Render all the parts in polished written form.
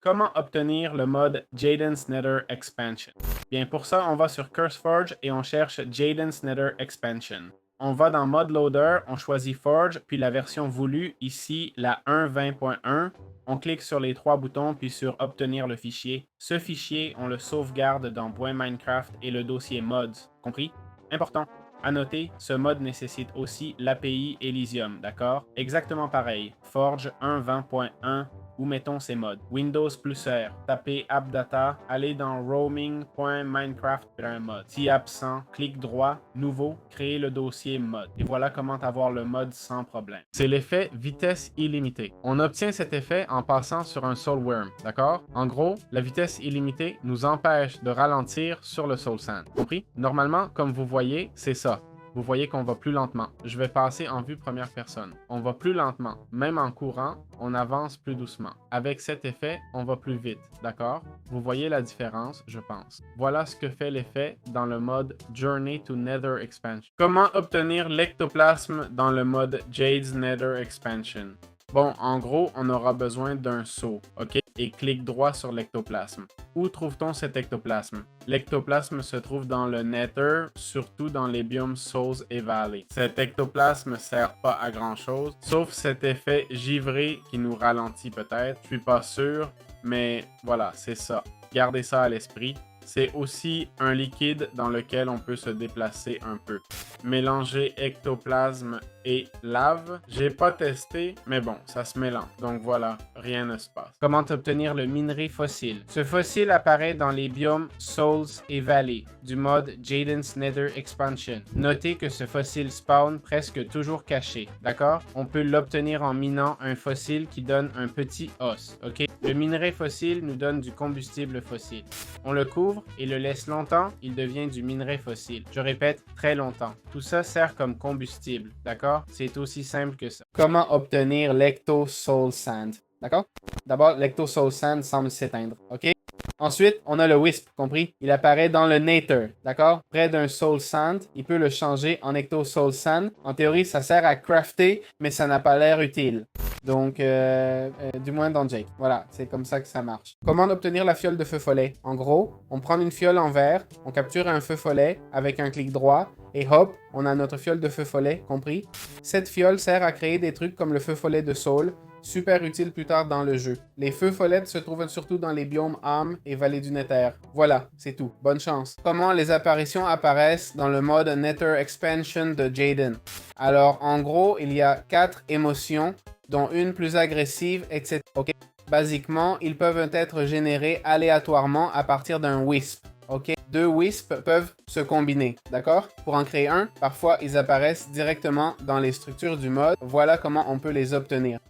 Comment obtenir le mode Jaden's Nether Expansion? Bien, pour ça, on va sur CurseForge et on cherche Jaden's Nether Expansion. On va dans Mod Loader, on choisit Forge, puis la version voulue, ici la 1.20.1. On clique sur les trois boutons, puis sur Obtenir le fichier. Ce fichier, on le sauvegarde dans .minecraft et le dossier mods. Compris? Important. À noter, ce mode nécessite aussi l'API Elysium, d'accord? Exactement pareil. Forge 1.20.1. Où mettons ces modes? Windows plus R, tapez AppData, allez dans roaming.minecraft.mod. Si absent, clic droit, nouveau, créer le dossier mode. Et voilà comment avoir le mode sans problème. C'est l'effet vitesse illimitée. On obtient cet effet en passant sur un Soul Worm, d'accord? En gros, la vitesse illimitée nous empêche de ralentir sur le Soul Sand. Compris? Normalement, comme vous voyez, c'est ça. Vous voyez qu'on va plus lentement. Je vais passer en vue première personne. On va plus lentement. Même en courant, on avance plus doucement. Avec cet effet, on va plus vite. D'accord? Vous voyez la différence, je pense. Voilà ce que fait l'effet dans le mode Journey to Nether Expansion. Comment obtenir l'ectoplasme dans le mode Jade's Nether Expansion? Bon, en gros, on aura besoin d'un seau, ok? Et clique droit sur l'ectoplasme. Où trouve-t-on cet ectoplasme? L'ectoplasme se trouve dans le Nether, surtout dans les biomes Souls et Valley. Cet ectoplasme sert pas à grand-chose, sauf cet effet givré qui nous ralentit peut-être. Je suis pas sûr, mais voilà, c'est ça. Gardez ça à l'esprit. C'est aussi un liquide dans lequel on peut se déplacer un peu. Mélanger ectoplasme et lave. J'ai pas testé, mais bon, ça se mélange. Donc voilà, rien ne se passe. Comment obtenir le minerai fossile? Ce fossile apparaît dans les biomes Souls et Valley du mode Jaden's Nether Expansion. Notez que ce fossile spawn presque toujours caché, d'accord? On peut l'obtenir en minant un fossile qui donne un petit os, ok? Le minerai fossile nous donne du combustible fossile. On le couvre et le laisse longtemps, il devient du minerai fossile. Je répète, très longtemps. Tout ça sert comme combustible, d'accord? C'est aussi simple que ça. Comment obtenir l'Ecto Soul Sand? D'accord? D'abord, l'Ecto Soul Sand semble s'éteindre, ok? Ensuite, on a le Wisp, compris? Il apparaît dans le Nether, d'accord? Près d'un Soul Sand, il peut le changer en Ecto Soul Sand. En théorie, ça sert à crafter, mais ça n'a pas l'air utile. Donc, du moins dans Jake. Voilà, c'est comme ça que ça marche. Comment obtenir la fiole de feu follet? En gros, on prend une fiole en verre, on capture un feu follet avec un clic droit, et hop, on a notre fiole de feu follet, compris? Cette fiole sert à créer des trucs comme le feu follet de Soul, super utile plus tard dans le jeu. Les feux follets se trouvent surtout dans les biomes âmes et vallées du Nether. Voilà, c'est tout. Bonne chance. Comment les apparitions apparaissent dans le mode Nether Expansion de Jaden? Alors, en gros, il y a 4 émotions, dont une plus agressive, etc. Ok? Basiquement, ils peuvent être générés aléatoirement à partir d'un Wisp. Ok? 2 Wisps peuvent se combiner, d'accord? Pour en créer un, parfois ils apparaissent directement dans les structures du mode. Voilà comment on peut les obtenir.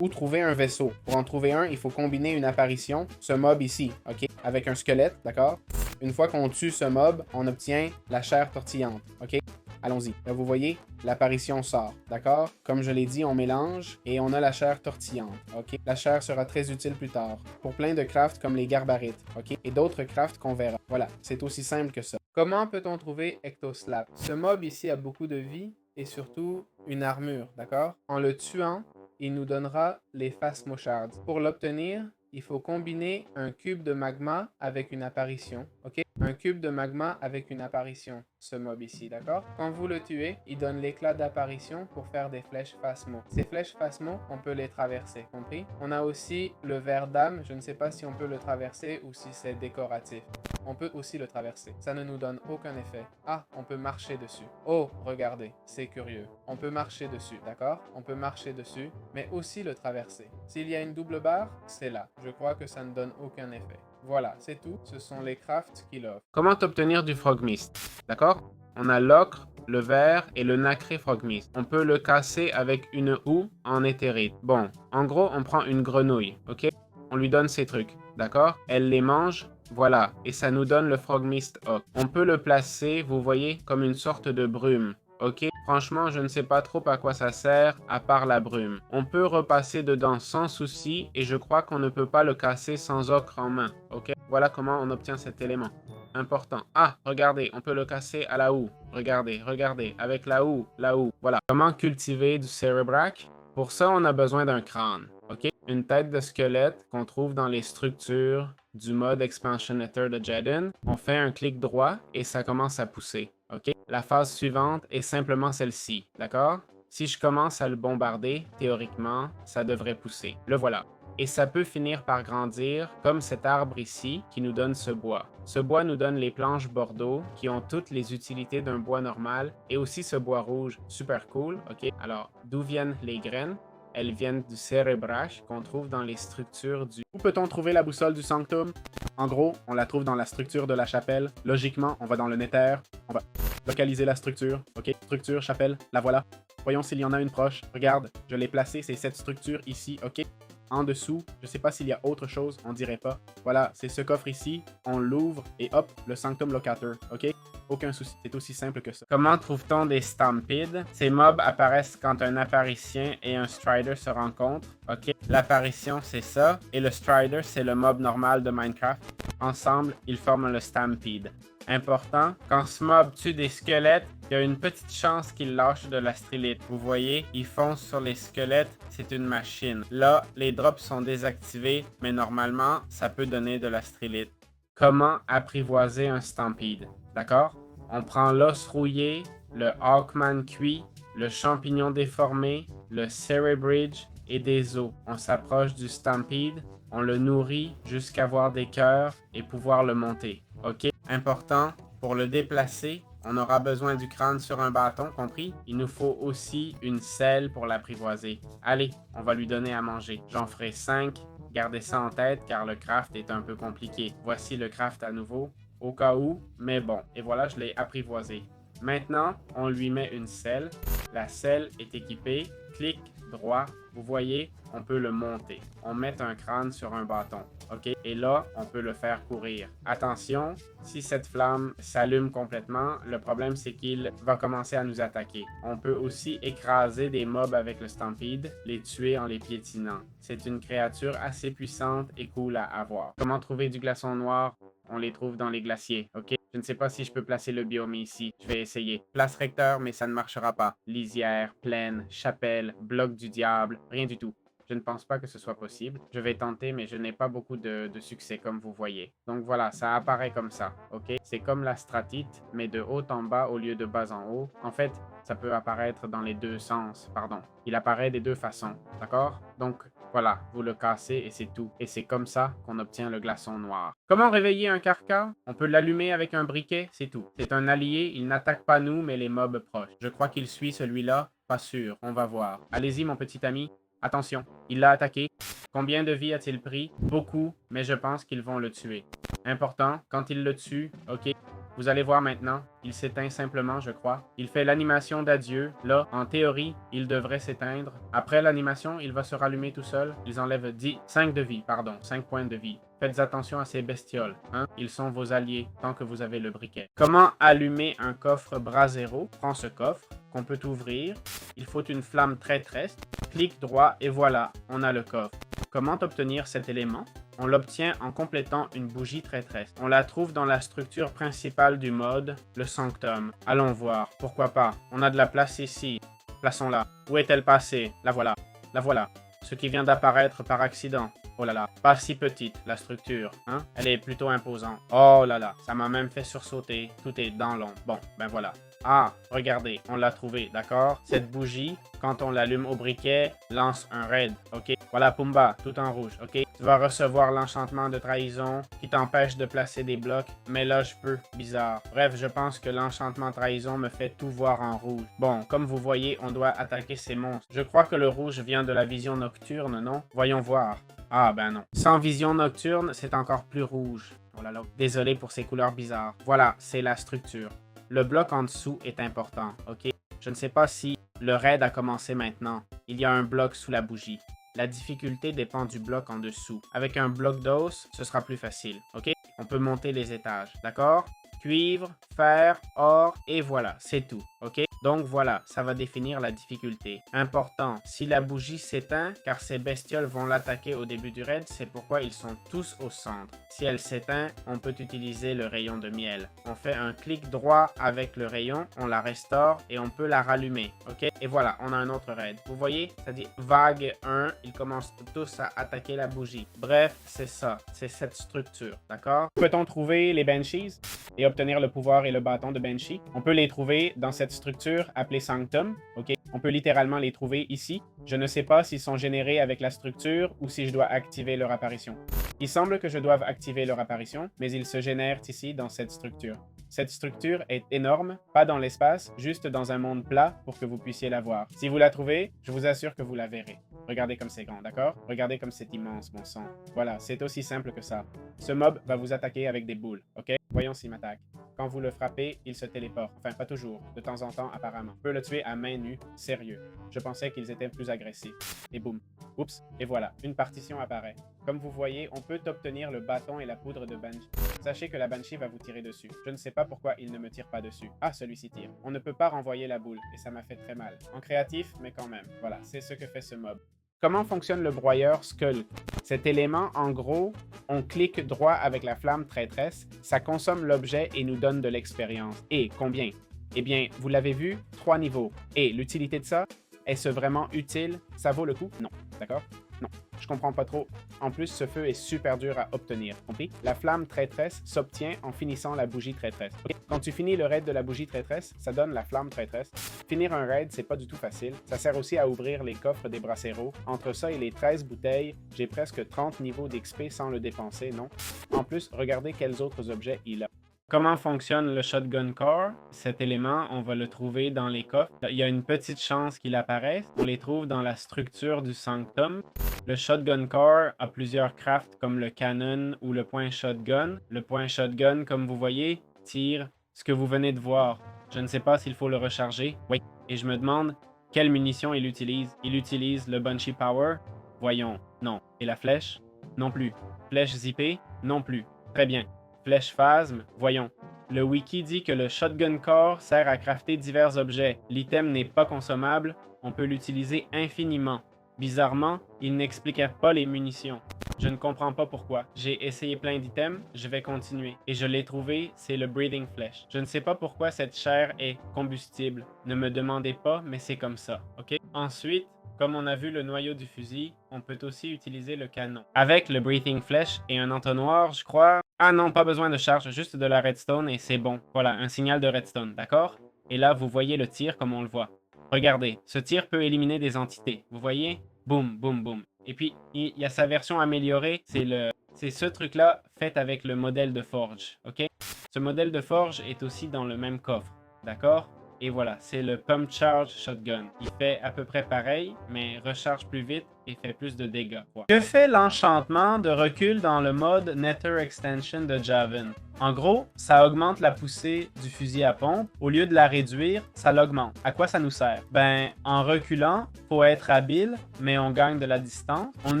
Où trouver un vaisseau? Pour en trouver un, il faut combiner une apparition, ce mob ici, ok? Avec un squelette, d'accord? Une fois qu'on tue ce mob, on obtient la chair tortillante, ok? Allons-y. Là, vous voyez, l'apparition sort, d'accord? Comme je l'ai dit, on mélange et on a la chair tortillante, ok? La chair sera très utile plus tard, pour plein de crafts comme les garbarites, ok? Et d'autres crafts qu'on verra. Voilà, c'est aussi simple que ça. Comment peut-on trouver Ectoslap? Ce mob ici a beaucoup de vie et surtout une armure, d'accord? En le tuant, il nous donnera les Phasmoshards. Pour l'obtenir, il faut combiner un cube de magma avec une apparition, ok? Un cube de magma avec une apparition, ce mob ici, d'accord? Quand vous le tuez, il donne l'éclat d'apparition pour faire des flèches Phasmo. Ces flèches Phasmo, on peut les traverser, compris? On a aussi le ver d'âme, je ne sais pas si on peut le traverser ou si c'est décoratif. On peut aussi le traverser. Ça ne nous donne aucun effet. Ah, on peut marcher dessus. Oh, regardez, c'est curieux. On peut marcher dessus, d'accord? On peut marcher dessus, mais aussi le traverser. S'il y a une double barre, c'est là. Je crois que ça ne donne aucun effet. Voilà, c'est tout. Ce sont les crafts qu'il offre. Comment obtenir du Frog Mist? D'accord? On a l'ocre, le verre et le nacré Frog Mist. On peut le casser avec une houe en éthérite. Bon, en gros, on prend une grenouille, ok? On lui donne ces trucs, d'accord? Elle les mange. Voilà, et ça nous donne le Frog Mist Oak. On peut le placer, vous voyez, comme une sorte de brume. Ok? Franchement, je ne sais pas trop à quoi ça sert, à part la brume. On peut repasser dedans sans souci, et je crois qu'on ne peut pas le casser sans ocre en main. Ok? Voilà comment on obtient cet élément. Important. Ah, regardez, on peut le casser à la houe. Regardez, regardez, avec la houe, la houe. Voilà. Comment cultiver du Cerebrac? Pour ça, on a besoin d'un crâne. Ok? une tête de squelette qu'on trouve dans les structures du mode Expansionator de Jaden. On fait un clic droit et ça commence à pousser. OK? La phase suivante est simplement celle-ci. D'accord? Si je commence à le bombarder, théoriquement, ça devrait pousser. Le voilà. Et ça peut finir par grandir comme cet arbre ici qui nous donne ce bois. Ce bois nous donne les planches Bordeaux qui ont toutes les utilités d'un bois normal et aussi ce bois rouge, super cool. OK? Alors, d'où viennent les graines? Elles viennent du cérébrage qu'on trouve dans les structures du... Où peut-on trouver la boussole du sanctum? En gros, on la trouve dans la structure de la chapelle. Logiquement, on va dans le nether. On va localiser la structure. OK? Structure, chapelle, la voilà. Voyons s'il y en a une proche. Regarde, je l'ai placée, c'est cette structure ici. OK? En dessous, je sais pas s'il y a autre chose, on dirait pas. Voilà, c'est ce coffre ici, on l'ouvre et hop, le Sanctum Locator, ok? Aucun souci, c'est aussi simple que ça. Comment trouve-t-on des Stampedes? Ces mobs apparaissent quand un Apparicien et un Strider se rencontrent, ok? L'apparition, c'est ça, et le Strider, c'est le mob normal de Minecraft. Ensemble, ils forment le Stampede. Important, quand ce mob tue des squelettes, il y a une petite chance qu'il lâche de la strilite. Vous voyez, il fonce sur les squelettes, c'est une machine. Là, les drops sont désactivés, mais normalement, ça peut donner de la strilite. Comment apprivoiser un Stampede? D'accord? On prend l'os rouillé, le Hawkman cuit, le champignon déformé, le Cerebridge et des os. On s'approche du Stampede, on le nourrit jusqu'à avoir des cœurs et pouvoir le monter. OK? Important, pour le déplacer, on aura besoin du crâne sur un bâton, compris? Il nous faut aussi une selle pour l'apprivoiser. Allez, on va lui donner à manger. J'en ferai 5. Gardez ça en tête car le craft est un peu compliqué. Voici le craft à nouveau, au cas où, mais bon. Et voilà, je l'ai apprivoisé. Maintenant, on lui met une selle. La selle est équipée. Clic droit. Vous voyez, on peut le monter. On met un crâne sur un bâton. OK? Et là, on peut le faire courir. Attention, si cette flamme s'allume complètement, le problème c'est qu'il va commencer à nous attaquer. On peut aussi écraser des mobs avec le Stampede, les tuer en les piétinant. C'est une créature assez puissante et cool à avoir. Comment trouver du glaçon noir? On les trouve dans les glaciers, ok? Je ne sais pas si je peux placer le biome ici. Je vais essayer. Place recteur, mais ça ne marchera pas. Lisière, plaine, chapelle, bloc du diable, rien du tout. Je ne pense pas que ce soit possible. Je vais tenter, mais je n'ai pas beaucoup de succès, comme vous voyez. Donc voilà, ça apparaît comme ça, ok? C'est comme la stratite, mais de haut en bas au lieu de bas en haut. En fait, ça peut apparaître dans les deux sens, pardon. Il apparaît des deux façons, d'accord? Donc voilà, vous le cassez et c'est tout. Et c'est comme ça qu'on obtient le glaçon noir. Comment réveiller un carca? On peut l'allumer avec un briquet, c'est tout. C'est un allié, il n'attaque pas nous, mais les mobs proches. Je crois qu'il suit celui-là, pas sûr, on va voir. Allez-y mon petit ami. Attention, il l'a attaqué. Combien de vies a-t-il pris? Beaucoup, mais je pense qu'ils vont le tuer. Important, quand il le tue, ok, vous allez voir maintenant, il s'éteint simplement, je crois. Il fait l'animation d'adieu. Là, en théorie, il devrait s'éteindre. Après l'animation, il va se rallumer tout seul. Ils enlèvent 5 de vie, pardon, 5 points de vie. Faites attention à ces bestioles, hein? Ils sont vos alliés, tant que vous avez le briquet. Comment allumer un coffre Brasero? Prends ce coffre, qu'on peut ouvrir. Il faut une flamme traîtresse. Clic droit et voilà, on a le coffre. Comment obtenir cet élément? On l'obtient en complétant une bougie traîtresse. On la trouve dans la structure principale du mode, le sanctum. Allons voir, pourquoi pas. On a de la place ici. Plaçons-la. Où est-elle passée? La voilà. La voilà. Ce qui vient d'apparaître par accident. Oh là là, pas si petite, la structure, hein? Elle est plutôt imposante. Oh là là, ça m'a même fait sursauter. Tout est dans l'ombre. Bon, ben voilà. Ah, regardez, on l'a trouvé, d'accord? Cette bougie, quand on l'allume au briquet, lance un raid, ok? Voilà Pumba, tout en rouge, ok? Tu vas recevoir l'enchantement de trahison qui t'empêche de placer des blocs, mais là je peux, bizarre. Bref, je pense que l'enchantement trahison me fait tout voir en rouge. Bon, comme vous voyez, on doit attaquer ces monstres. Je crois que le rouge vient de la vision nocturne, non? Voyons voir. Ah ben non. Sans vision nocturne, c'est encore plus rouge. Oh là là, désolé pour ces couleurs bizarres. Voilà, c'est la structure. Le bloc en dessous est important, ok? Je ne sais pas si le raid a commencé maintenant. Il y a un bloc sous la bougie. La difficulté dépend du bloc en dessous. Avec un bloc d'os, ce sera plus facile, ok? On peut monter les étages, d'accord? cuivre, fer, or, et voilà, c'est tout, ok? Donc voilà, ça va définir la difficulté. Important, si la bougie s'éteint, car ces bestioles vont l'attaquer au début du raid, c'est pourquoi ils sont tous au centre. Si elle s'éteint, on peut utiliser le rayon de miel. On fait un clic droit avec le rayon, on la restaure et on peut la rallumer, ok? Et voilà, on a un autre raid. Vous voyez, ça dit vague 1, ils commencent tous à attaquer la bougie. Bref, c'est ça, c'est cette structure, d'accord? Peut-on trouver les Banshees et obtenir le pouvoir et le bâton de Banshee? On peut les trouver dans cette structure appelée Sanctum, ok? On peut littéralement les trouver ici. Je ne sais pas s'ils sont générés avec la structure ou si je dois activer leur apparition. Il semble que je doive activer leur apparition, mais ils se génèrent ici dans cette structure. Cette structure est énorme, pas dans l'espace, juste dans un monde plat pour que vous puissiez la voir. Si vous la trouvez, je vous assure que vous la verrez. Regardez comme c'est grand, d'accord? Regardez comme c'est immense, mon sang. Voilà, c'est aussi simple que ça. Ce mob va vous attaquer avec des boules, ok? Voyons s'il m'attaque. Quand vous le frappez, il se téléporte. Enfin, pas toujours. De temps en temps, apparemment. On peut le tuer à main nue. Sérieux. Je pensais qu'ils étaient plus agressifs. Et boum. Oups. Et voilà. Une partition apparaît. Comme vous voyez, on peut obtenir le bâton et la poudre de Banshee. Sachez que la Banshee va vous tirer dessus. Je ne sais pas pourquoi il ne me tire pas dessus. Ah, celui-ci tire. On ne peut pas renvoyer la boule. Et ça m'a fait très mal. En créatif, mais quand même. Voilà. C'est ce que fait ce mob. Comment fonctionne le broyeur Skull? Cet élément, en gros, on clique droit avec la flamme traîtresse, ça consomme l'objet et nous donne de l'expérience. Et combien? Eh bien, vous l'avez vu, 3 niveaux. Et l'utilité de ça, est-ce vraiment utile? Ça vaut le coup? Non. D'accord? Non. Je comprends pas trop. En plus, ce feu est super dur à obtenir. Compris? La flamme traîtresse s'obtient en finissant la bougie traîtresse. Okay? Quand tu finis le raid de la bougie traîtresse, ça donne la flamme traîtresse. Finir un raid, c'est pas du tout facile. Ça sert aussi à ouvrir les coffres des brasseros. Entre ça et les 13 bouteilles, j'ai presque 30 niveaux d'XP sans le dépenser, non? En plus, regardez quels autres objets il a. Comment fonctionne le Shotgun Core? Cet élément, on va le trouver dans les coffres. Il y a une petite chance qu'il apparaisse. On les trouve dans la structure du Sanctum. Le Shotgun Core a plusieurs crafts comme le canon ou le point shotgun. Le point shotgun, comme vous voyez, tire ce que vous venez de voir. Je ne sais pas s'il faut le recharger. Oui. Et je me demande quelle munition il utilise. Il utilise le Banshee Power? Voyons. Non. Et la flèche? Non plus. Flèche zippée? Non plus. Très bien. Flèche phasme, voyons. Le wiki dit que le Shotgun Core sert à crafter divers objets. L'item n'est pas consommable, on peut l'utiliser infiniment. Bizarrement, il n'expliquait pas les munitions. Je ne comprends pas pourquoi. J'ai essayé plein d'items, je vais continuer. Et je l'ai trouvé, c'est le Breathing Flesh. Je ne sais pas pourquoi cette chair est combustible. Ne me demandez pas, mais c'est comme ça, ok? Ensuite, comme on a vu le noyau du fusil, on peut aussi utiliser le canon. Avec le Breathing Flesh et un entonnoir, je crois... Ah non, pas besoin de charge, juste de la redstone et c'est bon. Voilà, un signal de redstone, d'accord? Et là, vous voyez le tir comme on le voit. Regardez, ce tir peut éliminer des entités. Vous voyez? Boum, boum, boum. Et puis, il y a sa version améliorée, c'est ce truc-là fait avec le modèle de forge, ok? Ce modèle de forge est aussi dans le même coffre, d'accord? Et voilà, c'est le Pump Charge Shotgun. Il fait à peu près pareil, mais recharge plus vite et fait plus de dégâts. Voilà. Que fait l'enchantement de recul dans le mode Nether Extension de Javan? En gros, ça augmente la poussée du fusil à pompe. Au lieu de la réduire, ça l'augmente. À quoi ça nous sert? Ben, en reculant, faut être habile, mais on gagne de la distance. On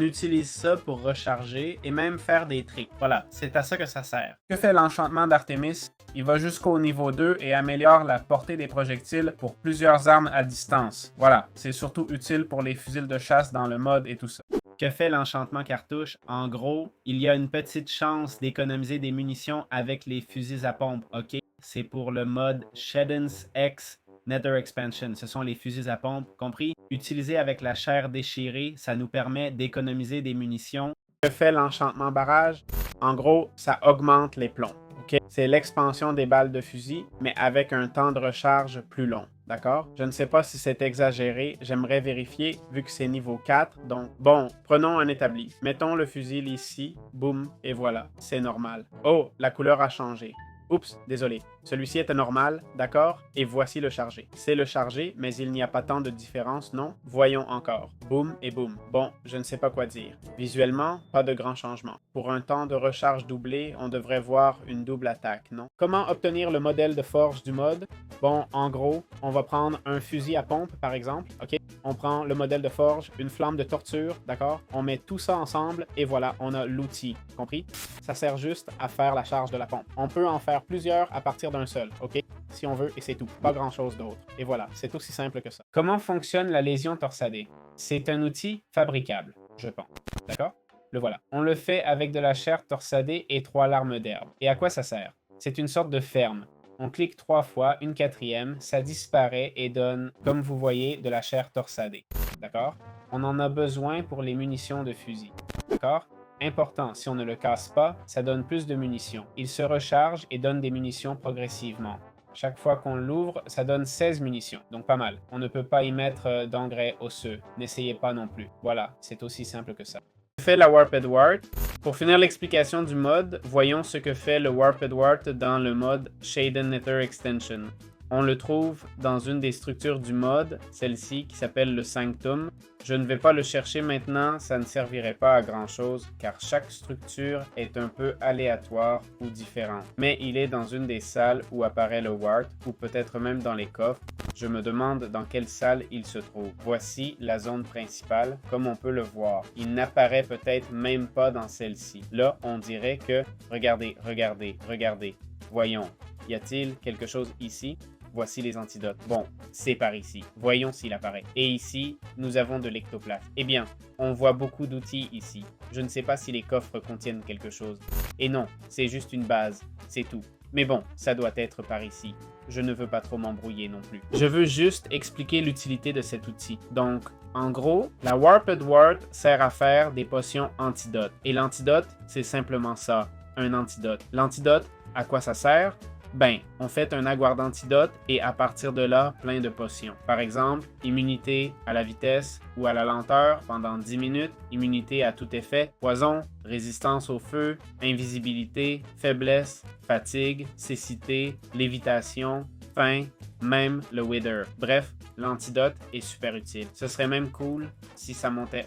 utilise ça pour recharger et même faire des tricks. Voilà, c'est à ça que ça sert. Que fait l'enchantement d'Artemis? Il va jusqu'au niveau 2 et améliore la portée des projectiles pour plusieurs armes à distance. Voilà, c'est surtout utile pour les fusils de chasse dans le mode et tout ça. Que fait l'enchantement cartouche? En gros, il y a une petite chance d'économiser des munitions avec les fusils à pompe, ok? C'est pour le mode Shedden's X Nether Expansion. Ce sont les fusils à pompe, compris? Utilisés avec la chair déchirée, ça nous permet d'économiser des munitions. Que fait l'enchantement barrage? En gros, ça augmente les plombs. Okay. C'est l'expansion des balles de fusil, mais avec un temps de recharge plus long. D'accord? Je ne sais pas si c'est exagéré, j'aimerais vérifier vu que c'est niveau 4. Donc, bon, prenons un établi. Mettons le fusil ici, boum, et voilà, c'est normal. Oh, la couleur a changé. Oups, désolé. Celui-ci était normal, d'accord? Et voici le chargé. C'est le chargé, mais il n'y a pas tant de différence, non? Voyons encore. Boum et boum. Bon, je ne sais pas quoi dire. Visuellement, pas de grand changement. Pour un temps de recharge doublé, on devrait voir une double attaque, non? Comment obtenir le modèle de forge du mode? Bon, en gros, on va prendre un fusil à pompe, par exemple, ok? On prend le modèle de forge, une flamme de torture, d'accord? On met tout ça ensemble et voilà, on a l'outil, compris? Ça sert juste à faire la charge de la pompe. On peut en faire faire plusieurs à partir d'un seul, ok? Si on veut, et c'est tout. Pas grand-chose d'autre. Et voilà, c'est aussi simple que ça. Comment fonctionne la lésion torsadée? C'est un outil fabricable, je pense. D'accord? Le voilà. On le fait avec de la chair torsadée et 3 larmes d'herbe. Et à quoi ça sert? C'est une sorte de ferme. On clique 3 fois, une 4e, ça disparaît et donne, comme vous voyez, de la chair torsadée. D'accord? On en a besoin pour les munitions de fusil. D'accord? Important, si on ne le casse pas, ça donne plus de munitions. Il se recharge et donne des munitions progressivement. Chaque fois qu'on l'ouvre, ça donne 16 munitions, donc pas mal. On ne peut pas y mettre d'engrais osseux. N'essayez pas non plus. Voilà, c'est aussi simple que ça. Je fais la Warped Wart. Pour finir l'explication du mode, voyons ce que fait le Warped Wart dans le mode Shaden Nether Extension. On le trouve dans une des structures du mode, celle-ci qui s'appelle le Sanctum. Je ne vais pas le chercher maintenant, ça ne servirait pas à grand chose car chaque structure est un peu aléatoire ou différente. Mais il est dans une des salles où apparaît le Wart ou peut-être même dans les coffres. Je me demande dans quelle salle il se trouve. Voici la zone principale, comme on peut le voir. Il n'apparaît peut-être même pas dans celle-ci. Là, on dirait que... Regardez, regardez, regardez. Voyons, y a-t-il quelque chose ici? Voici les antidotes. Bon, c'est par ici. Voyons s'il apparaît. Et ici, nous avons de l'ectoplasme. Eh bien, on voit beaucoup d'outils ici. Je ne sais pas si les coffres contiennent quelque chose. Et non, c'est juste une base. C'est tout. Mais bon, ça doit être par ici. Je ne veux pas trop m'embrouiller non plus. Je veux juste expliquer l'utilité de cet outil. Donc, en gros, la Warped Wart sert à faire des potions antidotes. Et l'antidote, c'est simplement ça, un antidote. L'antidote, à quoi ça sert? Ben, on fait un aguard d'antidote et à partir de là, plein de potions. Par exemple, immunité à la vitesse ou à la lenteur pendant 10 minutes, immunité à tout effet, poison, résistance au feu, invisibilité, faiblesse, fatigue, cécité, lévitation, faim, même le wither. Bref, l'antidote est super utile. Ce serait même cool si ça montait...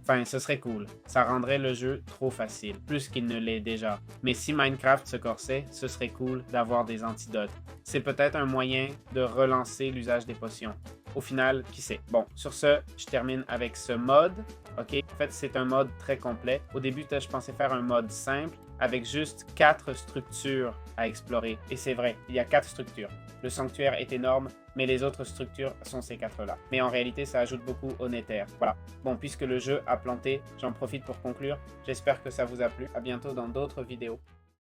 Enfin, ce serait cool. Ça rendrait le jeu trop facile, plus qu'il ne l'est déjà. Mais si Minecraft se corsait, ce serait cool d'avoir des antidotes. C'est peut-être un moyen de relancer l'usage des potions. Au final, qui sait? Bon, sur ce, je termine avec ce mode. Ok, en fait, c'est un mode très complet. Au début, je pensais faire un mode simple avec juste 4 structures à explorer. Et c'est vrai, il y a 4 structures. Le sanctuaire est énorme, mais les autres structures sont ces 4-là. Mais en réalité, ça ajoute beaucoup au Nether. Voilà. Bon, puisque le jeu a planté, j'en profite pour conclure. J'espère que ça vous a plu. À bientôt dans d'autres vidéos.